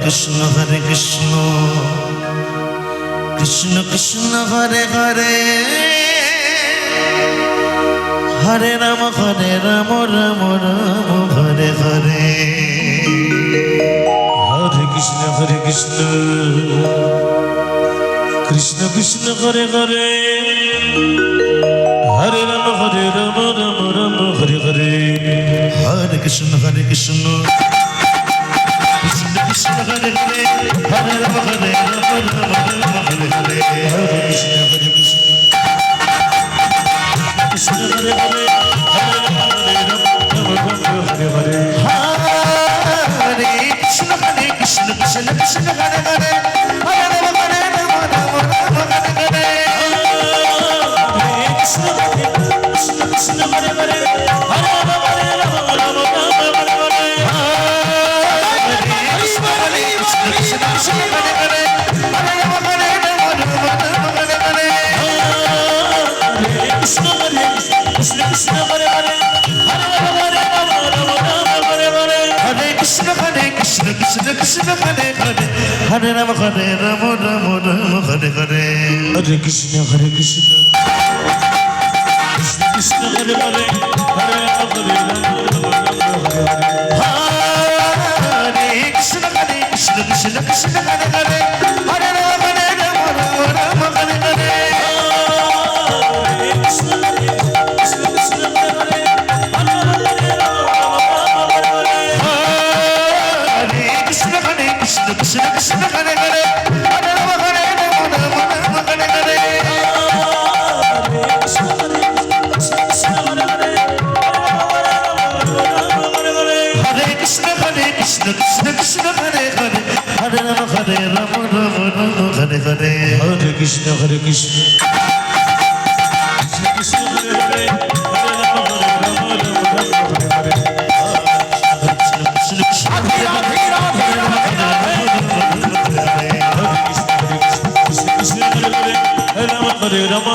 Krishna Krishna Krishna Hare Hare Hare Ram Ram Ram Hare Hare Hare Krishna Krishna Krishna Hare Hare Hare Ram Ram Ram Hare Hare Hare Krishna Krishna Krishna Hare Hare Hare Ram Ram Ram Hare Hare Hare Krishna Krishna Krishna Hare Hare Hare Ram Ram Hare Hare Hare Krishna Krishna Krishna Hare Hare Hare Ram Ram Hare Hare Hare Krishna Krishna Hare Hare Hare Ram Ram Hare Hare Hare Rama Rama Rama Hare Hare Hare Krishna Krishna Hare Hare Hare Rama Rama Hare Krishna Krishna Hare Hare Hare Rama Rama Hare Hare Hare Krishna Krishna Hare Hare Hare Krishna Krishna Hare Hare Hare Rama Rama Hare Hare Hare Krishna Krishna Hare Hare Hare Rama Hare Hare Hare Krishna Krishna Krishna Hare Hare Hare Rama Hare Hare Hare Rama